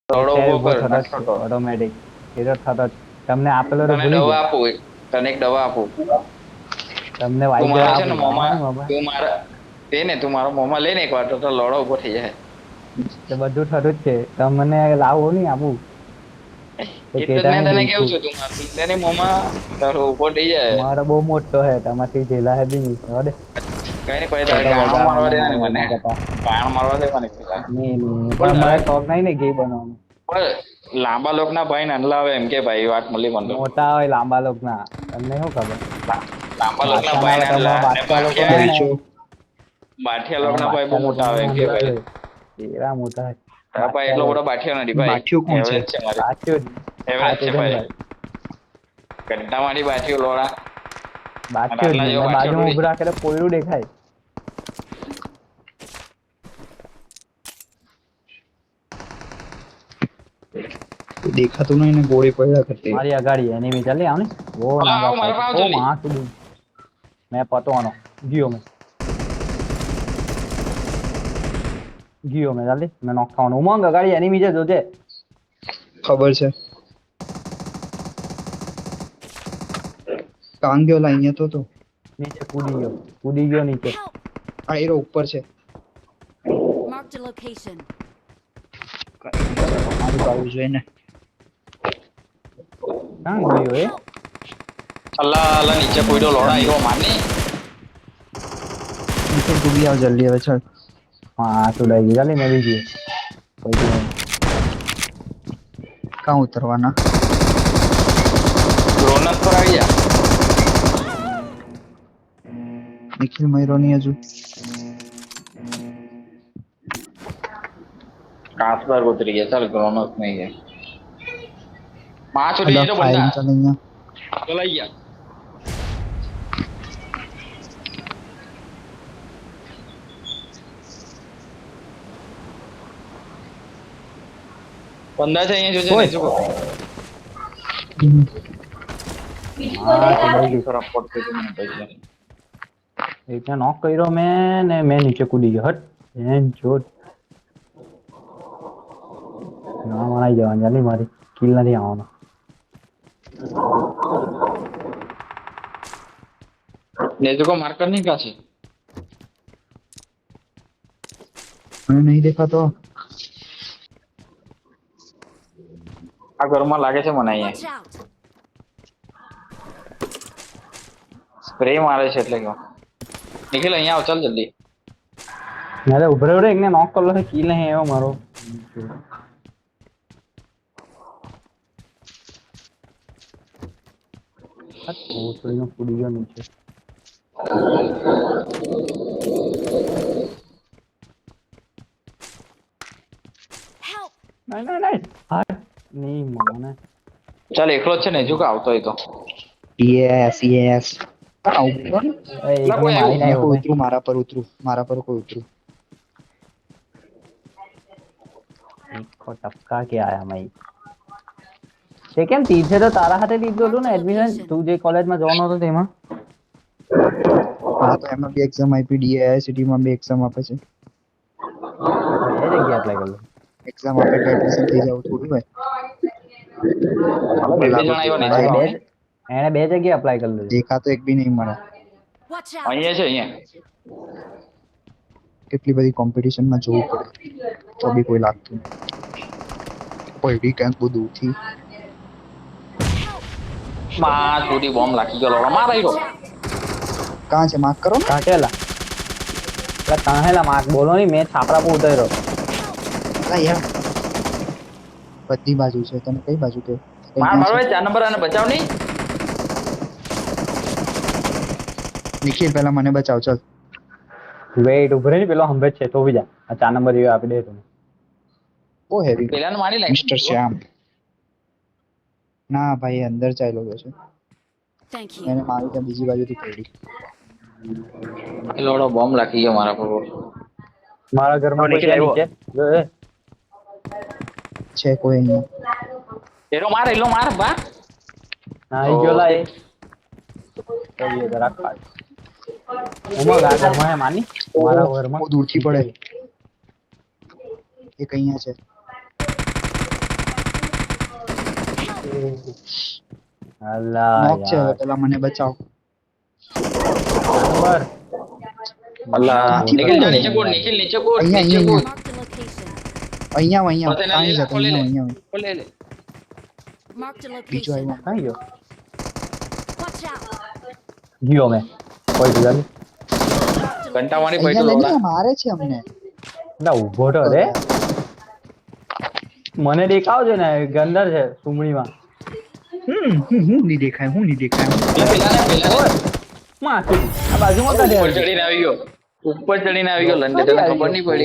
થોડો છે ઉભો ઉભો કર થતો જ છે નકશો. ઓટોમેટિક એ તો થતો જ. તમને આપેલો તો તને ભૂલી દવા ગયો. આપું એક. તને એક દવા આપું. તમને તું વાઈગર મારે છે ને આપું આવો મોમાં ને બાબા. તું મારા તે ને તું મારો મોમાં લઈ ને એક વાર તો લોડો ઉભો થઈ જાય. તો બધું થતું જ છે તમને લાવો નહીં આપું. તો એટલે જ કેતા મેં નહીં તને કેવું બિલકુલ. છું તું મારું તેની મોમાં તારો ઉભો થઈ જાય. મારો બહુ મોટો હે તમારથી ઢીલા હે બી નહીં હો દે. કઈ નઈ પછી તારે ખોટો ગાણો મારવા બગાડવાનો દે ને મારી મને એના કરતા. ગાણો મારવા દે મને પેલા. નહીં નહીં બોલ પણ તારે મારે શોખ નહીં ને ઘી બનાવવાનું. બોલ લાંબા લોક ના ભાઈ નાનલા આવે એમ કે ભાઈ વાત મળી મને તો. મોટા હોય લાંબા લોકના તમને શું ખબર. લાંબા લોક ના બાદશાહ ભાઈ ના નાનલા તમારા ને બાદશાહ લોકો બાઠિયા હે ને. બાઠિયા લોક તમારા ના ભાઈ બહુ બાદશાહ લોકો મોટા આવે એમ કે નાના ભાઈ. હોય. એરા મોટા તારા ભાઈ બાદશાહ એટલો લોક. બધો બાઠિયો નથી ભાઈ. બાઠિયો કોણ છે? એવરેજ છે મારે. સાચું જ. એવરેજ છે સાચું છે ને ભાઈ. ભાઈ. ગड्ढा મારી બાઠિયો લોડા. અને બાદશાહ જ આટલા ને જેવો મેં બાઠિયો બાજુમાં થોડી. ઉભું રાખે તો પોયરું દેખાય. દેખાતું નહીં ને ગોળી પડ્યા કરતી. મારી અગાડી એનિમી ચાલી આવ ને. ઓ આવો નાગા આવો મારા ફાઈટ પાસે ઓ જલ્દી. માં સુધી. મેં પતવાનો ગયો મેં. ગયો મેં ચાલી મેં નોક થવાનો ઉમંગ અગાડી એનિમી છે જોજે. ખબર છે. કાંગ ગયો અહીંયા તો નીચે કૂદી ગયો નીચે. Help! આ એરો ઉપર છે. Marked a location. મારું આવું જોઈએ ને. ક્યાં ગયો એ. Help! અલ્લા અલ્લા નીચે કોઈડો લોડા આવ્યો મારની. નીચે ડૂબી આવ જલ્દી હવે ચાલ. હા તો લઈ ગઈ ચાલી મેં બી ગયો. કોઈ નહીં. કાં ઉતરવાના? રોનક પર આવી જા. નિખિલ મયરો ની હજુ. કાસબાર ઉતરી ગયા ચાલ રોનક નહીં है માં છોડી અલા એ તો ફાયરિંગ બંદા ચાલે અહીંયા. ચલાઈ ગયા બંદા છે અહીંયા જોજે ઓય. ને જો હા તો લઈ ગઈ. થોડા પોટ કરી મને પૈસા એકને નોક કર્યો મેં ને મેં નીચે કૂદી ગયો હટ એન જોત. ના મનાઈ જવાની ચાલી મારી કિલ નથી આવવાનો. नेजुको मार्कर नहीं कहा છે મને નહીં દેખાતો. આ ઘરમાં લાગે છે મને અહીંયા Watch out! સ્પ્રે મારે છે એટલે કે નિખિલ અહીંયા આવ ચાલ જલ્દી અરે ઉભરે ઉભરે એકને નોક કરલો છે કિલ નહીં આવ્યો મારો. થોડીનો કૂદી ગયો નીચે. Help! નહીં હા નહીં મને. ચાલ એકલો જ છે નેજુકો આવતો હોય તો યસ આવું એકને કોઈ મારીને આવ્યું? આવ્યો કોઈ ભાઈ. ઉતરું મારા પર કોઈ ઉતરું. देखो टपका के आया मैं. તે કેમ તીજે તો તારા હાથે લીધું હતું ને એડમિશન તું જે કોલેજમાં જવાનો હતો તેમાં. હા તો એમાં બી એક્ઝામ આપી ડીઆઈસીટી માં બી એક્ઝામ આપે છે. બે જગ્યા એપ્લાય કરેલું. એક્ઝામ આપે તો એડમિશન થઈ જાવ થોડું હોય. હાલો બે બે જણા આવ્યો નેજુકો એને બે આવને એને બે જગ્યા એપ્લાય કરેલું. દેખાતો એક બી નહીં મળે. Watch out! અહીંયા છે અહીંયા કેટલી બધી કોમ્પિટિશન માં જવું પડે તો બી કોઈ લાગતું નહીં. પડી ક્યાંક બહુ દૂરથી. માં છોડી બોમ્બ લાગી ગયો લોડો માર આવ્યો કાં છે માર્ક કરો ને. કાકેલા એટલે કાહેલા માર્ક બોલો નહીં મેં છાપરા પર ઉતર્યો. અલા યાર બધી બાજુ છે તને કઈ બાજુ કે માર મારો 4 નંબર અને બચાવ નહીં નિખિલ પહેલા મને બચાવ ચાલ. વેઇટ ઉભરે નહીં પેલો હંભે છે તો બી જા આ 4 નંબર જેવો આપી દે તું. ઓ હેવી પેલાને મારી લાગી મિસ્ટર શ્યામ. ના ભાઈ અંદર ચાલ્યો ગયો છે. Thank you. એને મારી ત્યાં બીજી બાજુથી પડી. એ લોડો બોમ્બ લાગી ગયો મારા પર મારા ઘરમાં કોઈ છે નીચે. જો એ છે કોઈ અહીંયા. એલો માર બા ના આવી ગયો લા એ તો એ જરા ખાય. ઉમર આ ઘરમાં હે માની મારા ઘરમાં બહુ દૂરથી પડે. એક અહીંયા છે. અલ્લા નોક છે હવે યાર પેલા મને બચાવ નંબર અલ્લા ક્યાંથી નિખિલ પડ્યો? નીચે કોડ નિખિલ નીચે કોડ અહીંયા, નીચે કોડ Marked a location. અહીંયા પતંગ કાંઈ લે જતો ખોલે લે અહીંયા ખોલે લે Marked a બીજો location. આવ્યો કઈ ગયો Watch out. ગયો મેં કોઈ ગયો Marked a ઘંટાવાળી location. પડ્યું અહીંયા તો લઈને મારે છે અમને ના ઉભો તો રે મને દેખાવ છે ને ગંદર છે સુમણીમાં હું નહીં દેખાય પેલા માં આ બાજુમાં કાઢે ઉપર ચડીને આવી ગયો લંડન તને ખબર નહીં પડી